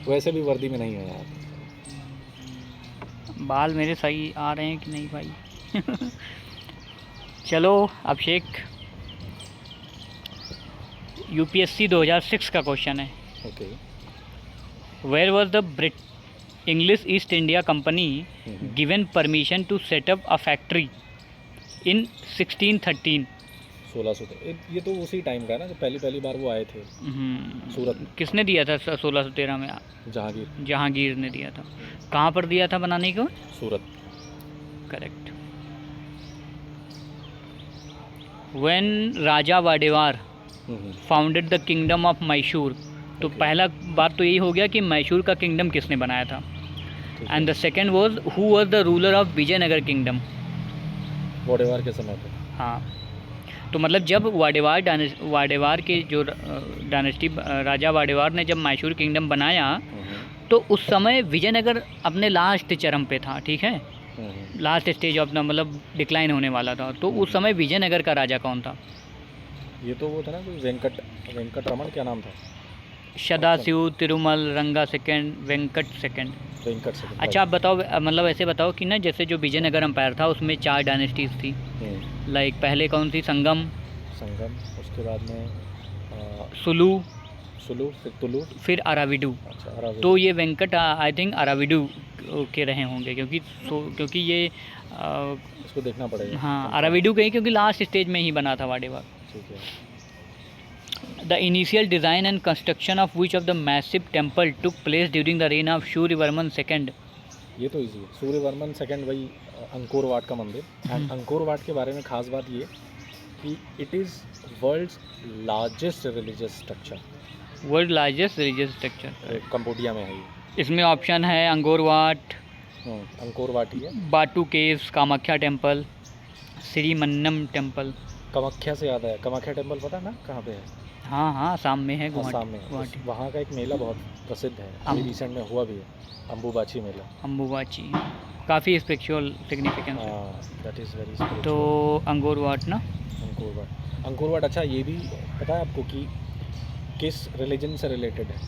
वैसे भी वर्दी में नहीं है यार। बाल मेरे सही आ रहे हैं कि नहीं भाई? चलो अभिषेक, यूपीएससी 2006 का क्वेश्चन है। Okay. Where was the brit English East India company given permission to set up a factory in 1613? 1600, ये तो उसी टाइम का है ना जब पहली पहली बार वो आए थे सूरत में। किसने दिया था 1613 में? जहांगीर। जहांगीर ने दिया था। कहाँ पर दिया था बनाने को? Surat. Correct. When Raja Wadiyar founded the kingdom of Mysore, तो Okay. पहला बात तो यही हो गया कि मैसूर का किंगडम किसने बनाया था। ठीक एंड है। The second was who was the ruler of Vijayanagara kingdom. Wodeyar के समय पे। हाँ, तो मतलब जब वाडेवार के जो डायनेस्टी राजा वाडेवार ने जब मैसूर किंगडम बनाया तो उस समय विजयनगर अपने लास्ट चरम पे था, ठीक है, लास्ट स्टेज ऑफ द मतलब डिक्लाइन होने वाला था। तो उस समय विजयनगर का राजा कौन था? ये तो वो था ना कोई वेंकट रमन, क्या नाम था? Sadashiva, Tirumala, Ranga second, Venkata second. Venkata second. अच्छा आप बताओ, मतलब ऐसे बताओ कि ना जैसे जो विजयनगर एम्पायर था उसमें 4 डायनेस्टीज थी। लाइक पहले कौन सी? संगम, उसके बाद में सुलू, फिर तुलु। फिर अराविडू। अच्छा, अराविडू। तो ये वेंकट आई थिंक अराविडू के रहे होंगे क्योंकि ये इसको देखना पड़ेगा। हाँ अराविडू के ही, क्योंकि लास्ट स्टेज में ही बना था वाडेवार। ठीक है। The initial design and construction of which of the massive temple took place during the reign of Suryavarman second? ये तो इजी है, सूर्यवर्मन सेकंड, वही अंकोर वाट का मंदिर। एंड अंकोर वाट के बारे में खास बात ये कि it is world's largest religious structure. World largest religious structure Cambodia में है ये। इसमें ऑप्शन है अंगोर वाट, अंकोर वाट ही है। Batu caves, Kamakhya temple, Shri Mannam temple. Kamakhya से याद आया, कामाख्या टेम्पल पता है ना कहाँ पे है? हाँ हाँ, आसाम में है, आसाम में। गुवाहाटी। वहाँ का एक मेला बहुत प्रसिद्ध है, अभी रिसेंट में हुआ भी है, अम्बुबाची मेला। अम्बुबाची काफ़ी स्पिरिचुअल सिग्निफिकेंस है। That is very. तो अंगोर वाट ना? Angkor Wat. अच्छा, ये भी पता है आपको कि किस रिलीजन से रिलेटेड है?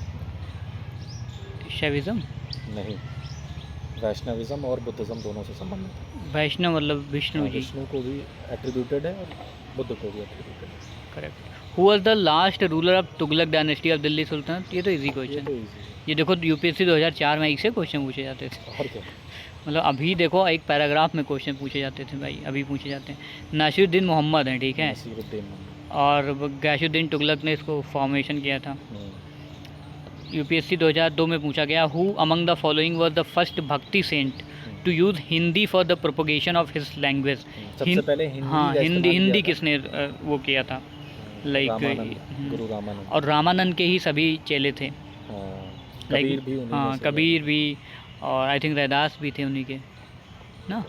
शैविज़म? नहीं, वैष्णविज्म और बुद्धिज़्म दोनों से संबंधित है। वैष्णव मतलब विष्णु जी। विष्णु को भी एट्रीब्यूटेड है और बुद्ध को भी एट्रीब्यूटेड है। Correct. Who was the last ruler of Tughlaq dynasty of Delhi Sultanate? ये तो इजी ये क्वेश्चन तो है। easy ये देखो यूपीएससी 2004 में इससे क्वेश्चन पूछे जाते थे। है। और क्या? मतलब अभी देखो एक पैराग्राफ में क्वेश्चन पूछे जाते थे भाई, अभी पूछे जाते हैं। नासिरुद्दीन मोहम्मद हैं, ठीक है, नसीरुद्दीन। और गैसुद्दीन तुगलक ने इसको फॉर्मेशन किया था। यूपीएससी 2002 में पूछा गया, who among the following was the first bhakti saint to use Hindi for the propagation of his language? सबसे पहले हिंदी हाँ, का इस्तेमाल हिंदी किया था। किसने वो किया था? लाइक गुरु रामानंद। और रामानंद के ही सभी चेले थे। कबीर भी उन्हीं में हाँ, से कबीर भी, और आई थिंक रैदास भी थे उन्हीं के ना।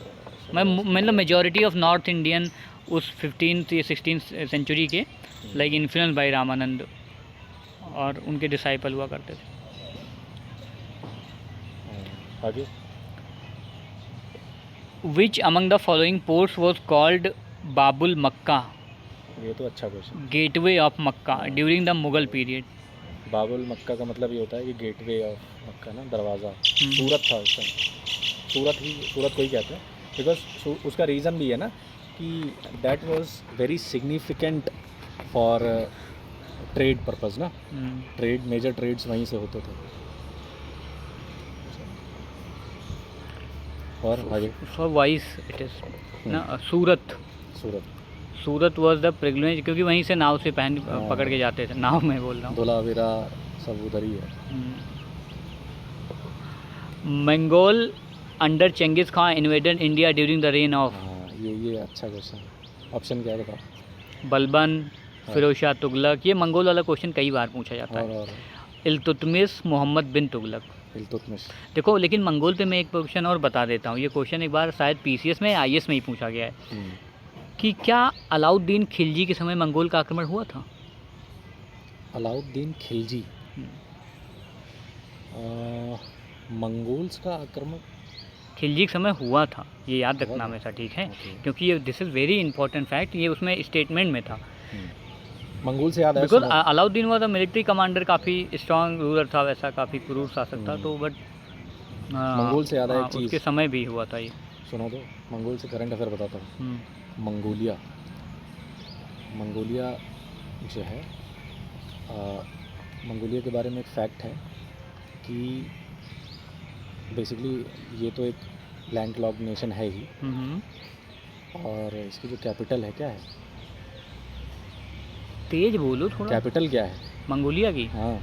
मैं मतलब मेजॉरिटी ऑफ नॉर्थ इंडियन उस 15th या 16th सेंचुरी के लाइक इन्फ्लुएंस बाय रामानंद और उनके डिसाइपल हुआ करते थे। आगे। Which among the following ports was called Babul Mecca, ये तो अच्छा question. Gateway of Mecca during the Mughal period? Babul Mecca का मतलब ये होता है कि गेटवे ऑफ मक्का ना, दरवाज़ा। सूरत था उस टाइम, सूरत को ही कहते हैं, बिकॉज उसका रीज़न भी है ना कि that was very significant for trade purpose ना। ट्रेड, मेजर ट्रेड्स वहीं से होते थे। और आगे। फॉर वाइस इट इज ना सूरत। सूरत वॉज द प्रिविलेज, क्योंकि वहीं से नाव से पकड़ के जाते थे। नाव में बोल रहा हूँ, धोलावीरा सब उधर ही है। Mongol under Genghis Khan invaded India during the reign of? ये अच्छा क्वेश्चन। ऑप्शन क्या है बताओ? बलबन, फिरोज शाह तुगलक। ये मंगोल वाला क्वेश्चन कई बार पूछा जाता है। इल्तुतमिश, मोहम्मद बिन तुगलक। इल्तुतमिश। देखो लेकिन मंगोल पे मैं एक क्वेश्चन और बता देता हूँ। ये क्वेश्चन एक बार शायद पीसीएस में, आईएएस में ही पूछा गया है कि क्या अलाउद्दीन खिलजी के समय मंगोल का आक्रमण हुआ था? अलाउद्दीन खिलजी, मंगोल्स का आक्रमण खिलजी के समय हुआ था, ये याद रखना हमेशा, ठीक है, क्योंकि ये this is very important fact. ये उसमें स्टेटमेंट में था। मंगोल से याद है, बिकॉज सुनो, Alauddin was a military commander, काफ़ी स्ट्रांग रूलर था वैसा, काफ़ी क्रूर शासक था, तो बट मंगोल से याद है एक उसके चीज़, समय भी हुआ था ये। सुनो तो, मंगोल से करंट अफेयर बताता हूँ। हम्म, मंगोलिया, मंगोलिया जो है, मंगोलिया के बारे में एक फैक्ट है कि बेसिकली ये तो एक लैंड लॉक्ड नेशन है ही, हम्म, और इसकी जो कैपिटल है क्या है, तेज बोलो थोड़ा। कैपिटल क्या है? मंगोलिया की हाँ,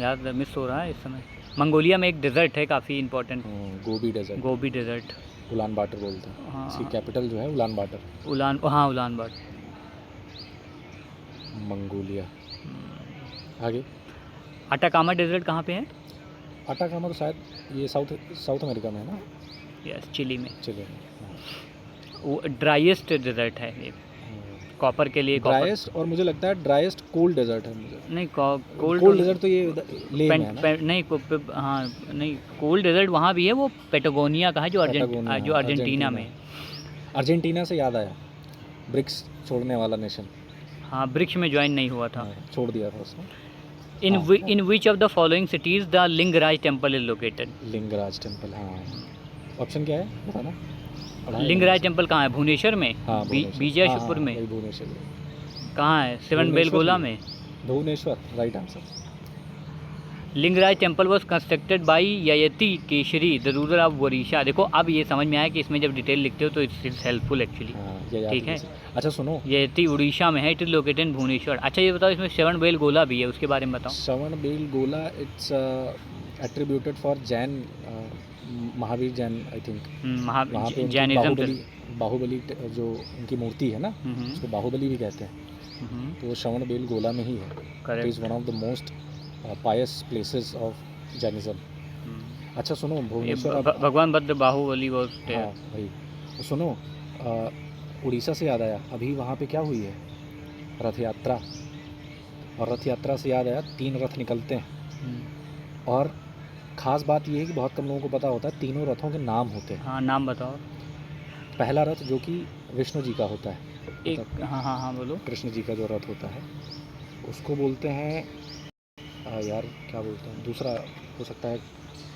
याद मिस हो रहा है इस समय। मंगोलिया में एक डेजर्ट है काफ़ी important, Gobi desert, Gobi desert. Ulan Bator बोलते हैं। हाँ, इसकी कैपिटल जो है उलान बाटर। उलान, हाँ उलान बाटर। मंगोलिया। आगे, अटाकामा डेजर्ट कहाँ पे है? अटाकामा तो शायद ये साउथ साउथ अमेरिका में है ना, यस, चिली में। चिली में। वो ड्राइएस्ट डेजर्ट है ये, कॉपर के लिए। कॉपर ड्राइएस्ट, और मुझे लगता है ड्राइएस्ट कोल्ड डेजर्ट है मुझे। नहीं, कोल्ड कोल्ड डेजर्ट तो ये लेह में है ना। नहीं हाँ नहीं, कोल्ड डेजर्ट वहाँ भी है, वो पेटागोनिया का है जो पेटागोनिया, जो अर्जेंटीना में है। अर्जेंटीना से याद आया, ब्रिक्स छोड़ने वाला नेशन। हाँ, ब्रिक्स में ज्वाइन नहीं हुआ था। हाँ, छोड़ दिया था उसने। In which of the following cities the Lingaraj temple is located? Lingaraj temple, हाँ। ऑप्शन क्या है बताना? लिंगराज टेम्पल कहाँ है? भुवनेश्वर में, हाँ, बीजापुर में। वही भुवनेश्वर। कहाँ है? सेवन बेलगोला में। Bhubaneswar, right answer. Lingaraj temple was constructed by Yayati Keshari the ruler of Odisha. देखो अब ये समझ में आया कि इसमें जब डिटेल लिखते हो तो इट्स हेल्पफुल एक्चुअली। ठीक है, अच्छा सुनो, ययति उड़ीसा में है, it is located in Bhubaneswar. अच्छा ये बताओ, इसमें श्रवण बेलगोला भी है, उसके बारे में बताओ। Shravana Belagola, it's attributed for Jain, Mahavir Jain I think. वहाँ पे उनकी जैनिज्म। बाहुबली जो उनकी मूर्ति है ना, उसको बाहुबली भी कहते हैं, तो वो श्रवण बेलगोला में ही है। It is one of the most pious places of Jainism. अच्छा सुनो, भुवनेश्वर, भगवान भद्र बाहुबली वॉज देयर। हाँ भाई, तो सुनो, उड़ीसा से याद आया, अभी वहाँ पे क्या हुई है? रथ यात्रा। और रथ यात्रा से याद आया, 3 रथ निकलते हैं, और ख़ास बात ये है कि बहुत कम लोगों को पता होता है, तीनों रथों के नाम होते हैं। हाँ, नाम बताओ। पहला रथ जो कि विष्णु जी का होता है, एक, हाँ बोलो। कृष्ण जी का जो रथ होता है उसको बोलते हैं, यार क्या बोलते हैं, दूसरा हो सकता है,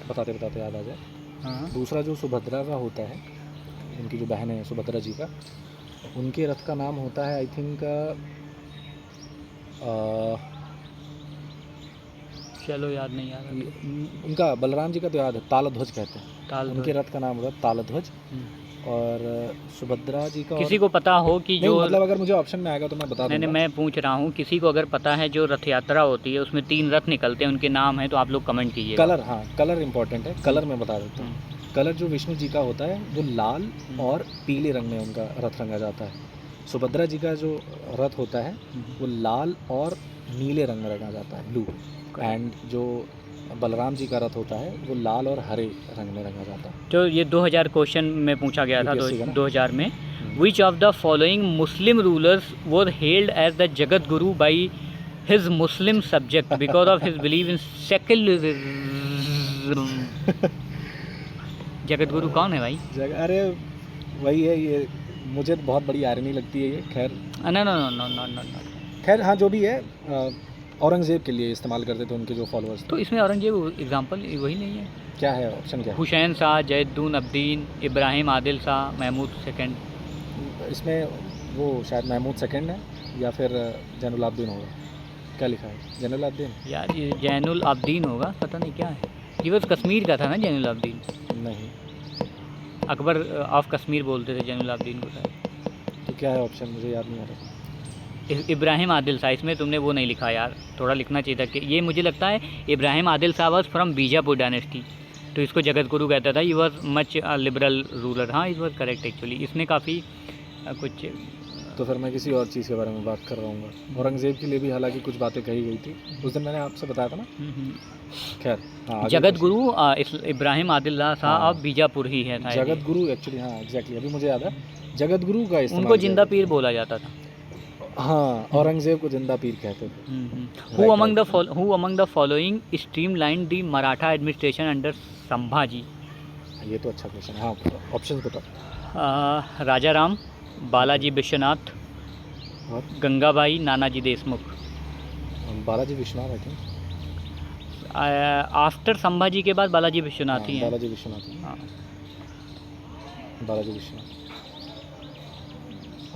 बताते बताते याद आ जाए। हाँ, दूसरा जो सुभद्रा का होता है, उनकी जो बहन है सुभद्रा जी का, उनके रथ का नाम होता है आई थिंक, चलो याद नहीं आ रहा। उनका बलराम जी का तो याद है, तालध्वज कहते हैं, उनके रथ का नाम होता है तालध्वज। और सुभद्रा जी का, किसी को पता हो कि जो, मतलब अगर मुझे ऑप्शन में आएगा तो मैं बता दूंगा। नहीं, मैं पूछ रहा हूँ, किसी को अगर पता है जो रथ यात्रा होती है उसमें 3 रथ निकलते हैं, उनके नाम है, तो आप लोग कमेंट कीजिए। कलर, हाँ कलर इंपॉर्टेंट है, कलर मैं बता देता हूँ। कलर जो विष्णु जी का होता है वो लाल और पीले रंग में उनका रथ रंगा जाता है। सुभद्रा जी का जो रथ होता है वो लाल और नीले रंग में रंगा जाता है, ब्लू। एंड जो बलराम जी का रथ होता है वो लाल और हरे रंग में रंगा जाता है। तो ये 2000 क्वेश्चन में पूछा गया था, 2000 में। Which of the following Muslim rulers was hailed as the Jagat Guru by his Muslim subject because of his believe in secularism? Jagat Guru कौन है भाई? अरे वही है, ये मुझे तो बहुत बड़ी आयरनी लगती है ये। खैर नो, खैर हाँ, जो भी है, औरंगज़ेब के लिए इस्तेमाल करते थे उनके जो फॉलोअर्स थे। तो इसमें औरंगजेब एग्जाम्पल वही नहीं है? क्या है ऑप्शन, क्या है? हुसैन शाह, जैनुद्दीन अब्दीन, इब्राहिम आदिल शाह, महमूद सेकंड। इसमें वो शायद महमूद सेकंड है या फिर जैनुल आब्दीन होगा। क्या लिखा है? जैनुल आब्दीन? यार ये जैनुल आब्दीन होगा, पता नहीं क्या है। ये बस कश्मीर का था ना जैनुल आब्दीन? नहीं, अकबर ऑफ कश्मीर बोलते थे जैनुल आब्दीन को शायद। तो क्या है ऑप्शन, मुझे याद नहीं आ रहा। इब्राहिम आदिल शाह, इसमें तुमने वो नहीं लिखा यार, थोड़ा लिखना चाहिए था। कि ये मुझे लगता है Ibrahim Adil Shah was from Bijapur dynasty, तो इसको जगत गुरु कहता था। ये वॉज मच लिबरल रूलर। हाँ, इट वॉज करेक्ट एक्चुअली। इसने काफ़ी कुछ, तो फिर मैं किसी और चीज़ के बारे में बात कर रहा हूँ। औरंगज़ेब के लिए भी हालांकि कुछ बातें कही गई थी, उस दिन मैंने आपसे बताया था ना। खैर हाँ, जगत गुरु इब्राहिम आदिल शाह ऑफ बीजापुर ही है था। जगत गुरु एक्चुअली, हाँ एग्जैक्टली, अभी मुझे याद है, जगत गुरु का इस्तेमाल उनको जिंदा पीर बोला जाता था। हाँ, औरंगज़ेब को जिंदा पीर कहते थे। Who among the following streamlined the Maratha administration under Sambhaji? ये तो अच्छा क्वेश्चन है। हाँ, ऑप्शंस बताओ। राजा राम, बालाजी विश्वनाथ, और Gangabai Nanaji Deshmukh. Balaji Vishwanath I think. After Sambhaji के बाद बालाजी विश्वनाथ ही हैं। बालाजी विश्वनाथ है। हाँ। बालाजी विश्वनाथ।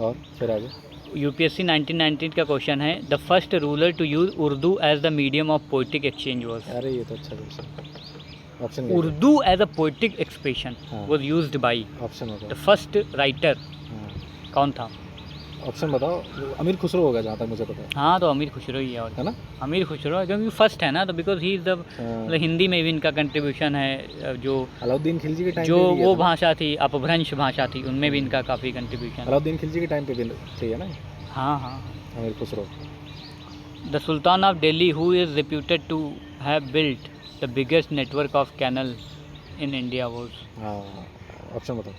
और फिर आगे यूपीएससी 1919 का क्वेश्चन है, the first ruler to use Urdu as the medium of poetic exchange was. अरे ये तो अच्छा क्वेश्चन। Option Urdu as a poetic expression हाँ। Was used by option D होगा। First writer. कौन था? ऑप्शन बताओ। अमीर खुसरो होगा जहाँ तक मुझे पता है। हाँ, तो अमीर खुसरो ही है। और है ना? अमीर खुसरो है क्योंकि फर्स्ट है ना, तो बिकॉज ही इज द हाँ। हिंदी में भी इनका कंट्रीब्यूशन है। जो अलाउद्दीन खिलजी के टाइम जो पे भी ये वो था। भाषा थी, अपभ्रंश भाषा थी, उनमें भी इनका काफ़ी कंट्रीब्यूशन। अलाउद्दीन खिलजी के टाइम पे भी चाहिए ना हाँ हाँ। Amir Khusro. The sultan of Delhi who is reputed to have built the biggest network of canal in India was. हाँ, ऑप्शन बताओ।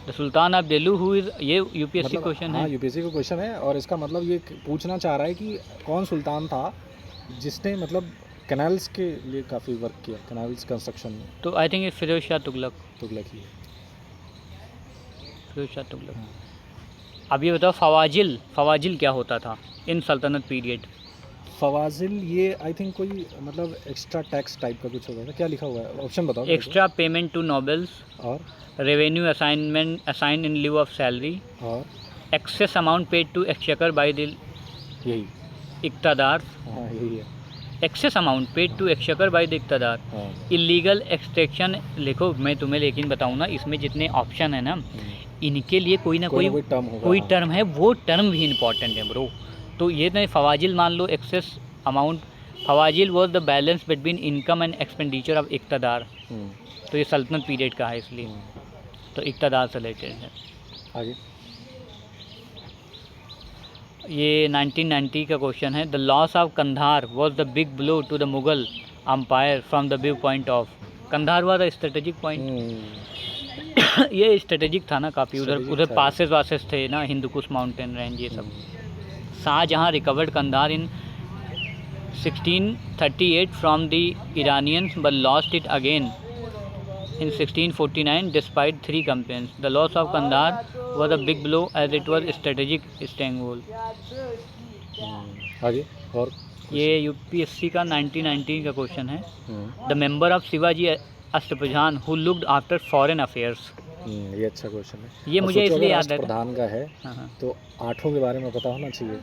The sultan of Delhi who is, ये यूपीएससी क्वेश्चन हाँ, है। यूपीएससी का क्वेश्चन है और इसका मतलब ये पूछना चाह रहा है कि कौन सुल्तान था जिसने मतलब कैनाल्स के लिए काफ़ी वर्क किया, कैनाल्स कंस्ट्रक्शन में। तो आई थिंक फिरोज शाह तुगलक। तुगलक ही है। फिरोज शाह तुगलक। हाँ। अब ये बताओ, फवाजिल, फवाजिल क्या होता था इन सल्तनत पीरियड? फवाजिल ये आई थिंक कोई मतलब एक्स्ट्रा टैक्स टाइप का कुछ होगा। क्या लिखा हुआ है? ऑप्शन बताओ। एक्स्ट्रा पेमेंट टू नोबल्स, और revenue assignment assign in lieu of salary, और excess amount paid to exchequer by the यही। इक्तदार, हाँ, यही है। Excess amount paid to exchequer by the iqtadar, हाँ। Illegal extraction. लिखो, मैं तुम्हें लेकिन बताऊँ ना, इसमें जितने ऑप्शन है ना, इनके लिए कोई ना कोई टर्म होगा। कोई हाँ। टर्म है, वो टर्म भी इम्पॉर्टेंट है ब्रो। तो ये नहीं, फवाजिल मान लो, excess amount. Fawazil was the balance between income and expenditure of iqtadar. तो ये सल्तनत पीरियड का है, इसलिए तो इक्तदार से रिलेटेड है। आगे ये 1990 का क्वेश्चन है, the loss of Kandahar was the big blow to the Mughal empire from the view point of. Kandahar was the strategic point. ये स्ट्रेटेजिक था ना काफ़ी, उधर Strategic उधर था। पासेस वासेस थे ना, हिंदुकुश माउंटेन रेंज ये सब। Shahjahan recovered Kandahar in 1638 from the Iranians but lost it again in 1649 despite 3 campaigns. The loss of Kandahar was a big blow as it was strategic stronghold. आगे और ये यूपीएससी का 1919 का क्वेश्चन है, hmm, the member of Shivaji Ashtapradhan who looked after foreign affairs. ये अच्छा question है। ये और मुझे सोचो इसलिए अगर याद है। प्रधान का है हाँ तो 8 के बारे में पता होना चाहिए।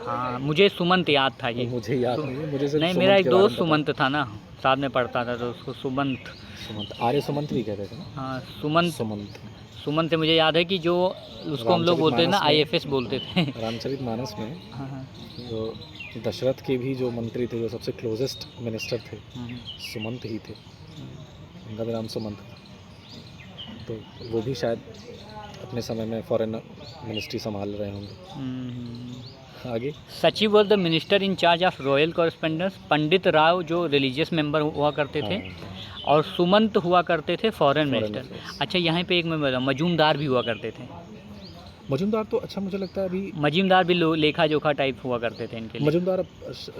हाँ, मुझे सुमंत याद था ये। तो मुझे याद नहीं है, मुझे सिर्फ नहीं, सुमंत मेरा एक के बारे दोस्त में पता है। सुमंत था ना, साथ में पढ़ता था, तो उसको सुमंत। सुमंत, आर्य सुमंत भी कहते थे ना। हाँ, सुमंत। सुमंत। सुमंत से मुझे याद है कि जो उसको हम लोग बोलते थे ना, रामचरितमानस में- IFS बोलते थे। रामचरितमानस में हाँ हाँ। जो दशरथ के भी जो मंत्री थे, जो सबसे क्लोजेस्ट मिनिस्टर थे, हम्म, सुमंत ही थे। उनका भी नाम सुमंत था। तो वो भी शायद अपने समय में फॉरेन मिनिस्ट्री संभाल रहे होंगे। हम्म। आगे Sachiv was the minister in charge of royal correspondence. Pandit Rao जो रिलीजियस मेंबर हुआ करते थे, हाँ, और सुमंत हुआ करते थे फॉरेन Foreign मिनिस्टर। affairs। अच्छा, यहाँ पे एक मैं बताऊँ, मजूमदार भी हुआ करते थे। मजूमदार तो अच्छा मुझे लगता है अभी मजूमदार भी लेखा जोखा टाइप हुआ करते थे इनके लिए। मजूमदार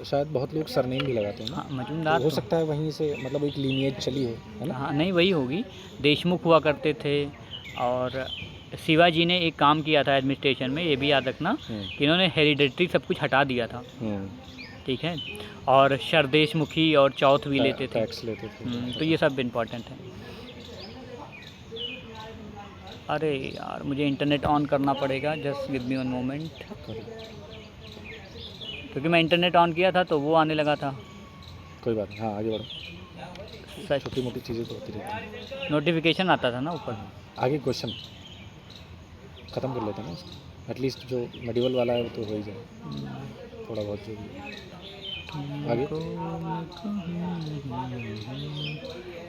शायद बहुत लोग सरनेम भी लगाते हैं ना। हाँ, तो मजूमदार हो तो- सकता है वहीं से मतलब एक लीनिएज चली हो, है ना। हाँ, नहीं वही होगी। देशमुख हुआ करते थे, और शिवाजी ने एक काम किया था एडमिनिस्ट्रेशन में, ये भी याद रखना, कि इन्होंने हेरिडेटरी सब कुछ हटा दिया था, ठीक है, और शरदेशमुखी और चौथ भी लेते थे। टैक्स लेते थे। तो ये सब इम्पोर्टेंट है। अरे यार, मुझे इंटरनेट ऑन करना पड़ेगा, just give me one moment, क्योंकि मैं इंटरनेट ऑन किया था तो वो आने लगा था। कोई बात नहीं, हाँ आगे बढ़ो। सच, छोटी मोटी चीज़ें तो होती रहती हैं। नोटिफिकेशन आता था ना ऊपर। आगे क्वेश्चन ख़त्म कर लेते हैं ना उसको, एटलीस्ट जो मेडिवल वाला है वो तो हो ही जाए थोड़ा बहुत जो भी है। आगे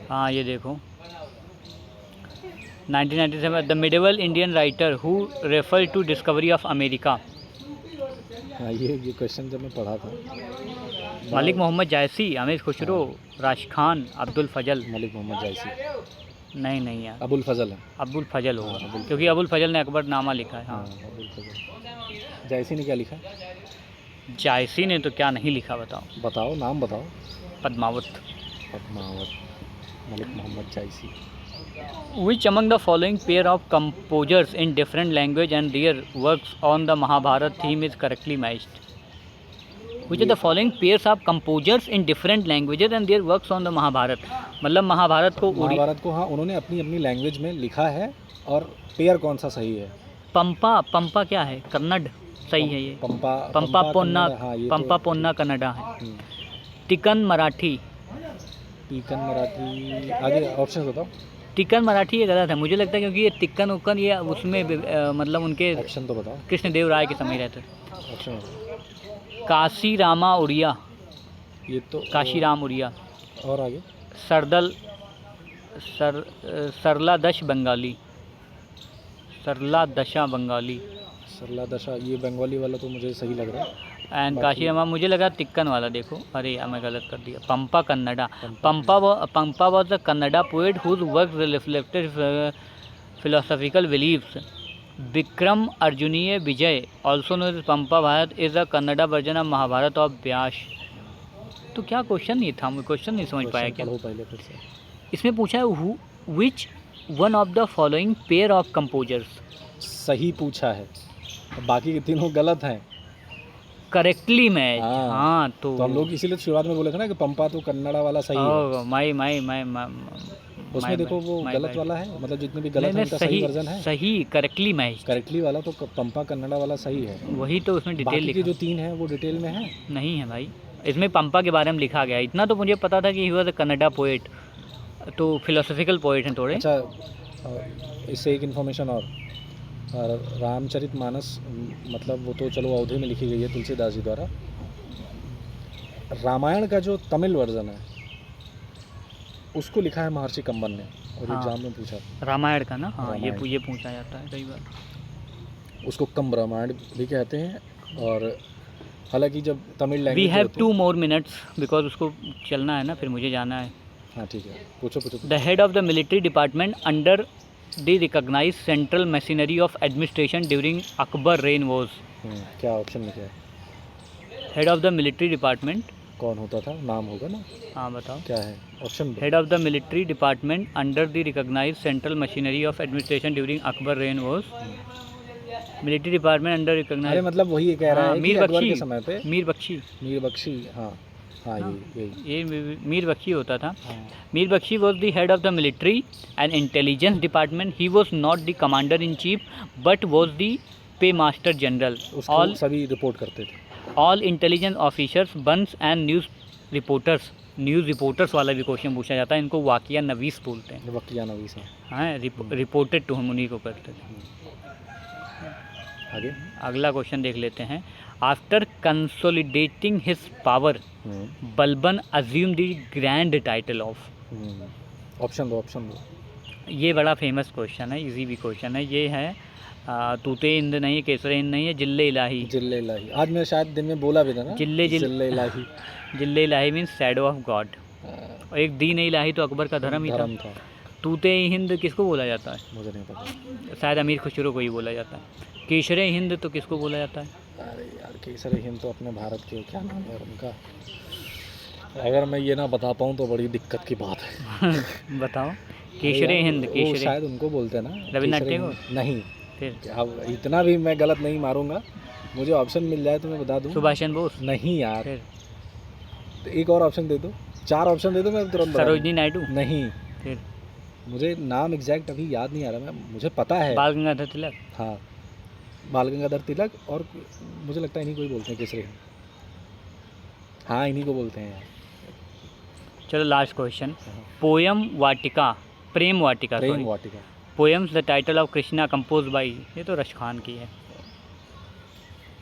हाँ, ये देखो 1997, the medieval Indian writer who refer to discovery of America. हाँ, ये क्वेश्चन जब मैं पढ़ा था। मलिक मोहम्मद जायसी, अमीर खुसरो, राशिद खान, अब्दुल फजल। मलिक मोहम्मद जायसी, नहीं नहीं यार, अबुल फजल है। अब्दुल फजल होगा, हाँ, अबुल क्योंकि अबुल फजल ने अकबरनामा लिखा है। हाँ, हाँ, अबुल फजल। जायसी ने क्या लिखा? जायसी ने तो क्या नहीं लिखा, बताओ। बताओ, नाम बताओ। पद्मावत। पद्मावत, मलिक मोहम्मद जायसी। Which among the following pair of composers in different language and their works on the Mahabharata theme is correctly matched? Which of the following pairs of composers in different languages and their works on the Mahabharata? मतलब महाभारत को महाभारत को हाँ उन्होंने अपनी अपनी language में लिखा है, और पेयर कौन सा सही है? पंपा क्या है? कन्नड़ सही है ये। पंपा पोन्ना, हाँ, ये पंपा पोन्ना कन्नड़ा है। तिकन मराठी, आगे ऑप्शन बताओ। तिक्कन मराठी ये गलत है, मुझे लगता है, क्योंकि ये तिक्कन उक्कन ये उसमें मतलब उनके ऑप्शन तो बताओ। कृष्णदेव राय के समय रहते। ऑप्शन काशी रामा उड़िया, ये तो काशी राम उड़िया। और आगे सरला दश बंगाली, सरला दशा बंगाली सरला दशा, ये बंगाली वाला तो मुझे सही लग रहा है। एंड काशी रामा मुझे लगा तिक्कन वाला, देखो अरे यार मैं गलत कर दिया। Pampa Kannada, Pampa was the Kannada poet whose work reflected philosophical beliefs. Vikram Arjuniya Vijay, also known as Pampa Bharat, is a Kannada version of Mahabharata of व्यास। तो क्या क्वेश्चन नहीं था, मुझे क्वेश्चन नहीं समझ पाया क्या। पहले फिर से इसमें पूछा है which one of the following pair of composers, सही पूछा है, बाकी के तीनों गलत हैं। Correctly match. हाँ, हाँ तो हम लोग इसीलिए शुरुआत में बोले थे ना कि पंपा तो कन्नड़ा वाला सही है। माई उसमें देखो वो गलत वाला है, मतलब जितने भी गलत है उनका सही वर्जन है। सही करेक्टली मैच, करेक्टली वाला तो पंपा कन्नड़ा वाला सही है। वही तो उसमें डिटेल बाकी के लिखा जो तीन है वो डिटेल में है नहीं है भाई। इसमें पंपा के बारे में लिखा गया, इतना तो मुझे पता था कि he was a Kannada poet, तो फिलोसॉफिकल पोएट हैं थोड़े। अच्छा, इससे एक इन्फॉर्मेशन और रामचरितमानस, मतलब वो तो चलो अवधि में लिखी गई है तुलसीदास जी द्वारा। रामायण का जो तमिल वर्जन है उसको लिखा है महर्षि कंबन ने, और हाँ, एग्जाम में पूछा रामायण का ना। हाँ रामायण। ये पूछा जाता है कई बार। उसको कम रामायण भी कहते हैं। और हालांकि जब Tamil we language have 2 more minutes because उसको चलना है ना, फिर मुझे जाना है। हाँ ठीक है, पूछो। The head of the military department under the recognise central machinery of administration during Akbar reign was. क्या ऑप्शन में क्या है? Head of the military department कौन होता था? नाम होगा ना। हाँ बताओ क्या है option? Head of the military department under the recognise central machinery of administration during Akbar reign was. Military department under अरे रिकॉग्नाइज, मतलब वही कह रहा है कि मीर अकबर बख्शी, के समय पे मीर बख्शी, मीर बख्शी। हाँ हाँ, यही। ये मीर बख्शी होता था। हाँ। Mir Bakshi was the head of the military and intelligence department. He was not the commander in chief but was the pay master general. उसको सभी रिपोर्ट करते थे। ऑल इंटेलिजेंस ऑफिसर्स बंस एंड न्यूज़ रिपोर्टर्स वाला भी क्वेश्चन पूछा जाता है। इनको वाकिया नवीस बोलते हैं। वकिया नवीस है। हाँ, रिपोर्टेड टू हम उन्हीं को करते थे। आगे अगला क्वेश्चन देख लेते हैं। After consolidating his power Balban assume the grand title of. Option दो। ये बड़ा फेमस क्वेश्चन है, इजी भी क्वेश्चन है। ये है तूते हिंद नहीं, केसरे हिंद नहीं है, जिल्ले इलाही। जिल्ले इलाही, आज मैं शायद दिन में बोला भी था ना। जिल्ले इलाही। जिल्ले इलाही मीन्स शैडो ऑफ गॉड। और एक दीन इलाही तो अकबर का धर्म ही था। तूते हिंद किसको बोला जाता है? मुझे नहीं पता, शायद अमीर खुसरो को ही बोला जाता है। केसरे हिंद तो किसको बोला जाता है? अरे यार, केसरे हिंद तो अपने भारत के, क्या नाम है उनका? अगर मैं ये ना बता पाऊँ तो बड़ी दिक्कत की बात है। बताओ। केसरे हिंद, केसरे शायद उनको बोलते हैं ना, रविन्द्रनाथ टैगोर। नहीं, फिर अब इतना भी मैं गलत नहीं मारूंगा, मुझे ऑप्शन मिल जाए तो मैं बता दूँ। सुभाष चंद्र बोस। नहीं यार, फिर तो एक और ऑप्शन दे दो, 4 ऑप्शन दे दो, मैं तुरंत बता दूँ। सरोजनी नायडू। नहीं, फिर मुझे नाम एग्जैक्ट अभी याद नहीं आ रहा, मुझे पता है। बाल गंगाधर तिलक। हाँ, बाल गंगाधर तिलक, और मुझे लगता है इन्हीं को ही बोलते हैं केसरी हिंद। हाँ, इन्हीं को बोलते हैं यार। चलो last question. Poem Vatika, Prem Vatika, poems the title of Krishna compose by. ये तो रश खान की है।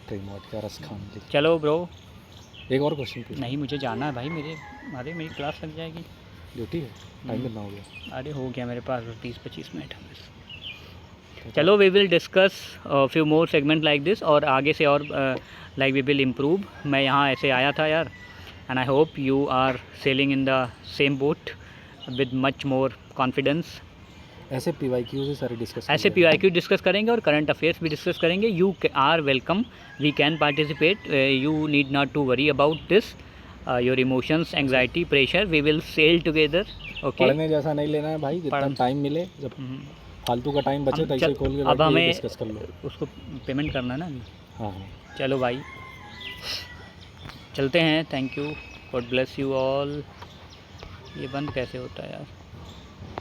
प्रेम वाटिका रस खान की। चलो ब्रो, एक और क्वेश्चन पूछ। नहीं मुझे जाना है भाई, मेरी क्लास लग जाएगी। ड्यूटी है, टाइम कितना हो गया? अरे हो गया मेरे पास 30-25 मिनट। चलो we will discuss few more segment like this, और आगे से और लाइक वी विल इम्प्रूव। मैं यहाँ ऐसे आया था यार, and I hope you are sailing in the same boat with much more confidence. ऐसे PYQ से सारे डिस्कस, ऐसे PYQ डिस्कस करेंगे और करंट अफेयर्स भी डिस्कस करेंगे। You are welcome, we can participate, you need not to worry about this, your emotions, anxiety, pressure, we will sail together. Okay. पढ़ने जैसा नहीं लेना है भाई, जितना टाइम मिले, जब फालतू का टाइम बचे हम तो ऐसे चल- खोल के अब बैठ के हमें डिस्कस कर लो। उसको पेमेंट करना है ना अभी। हाँ हाँ। चलो भाई चलते हैं। Thank you, God bless you all. ये बंद कैसे होता है यार?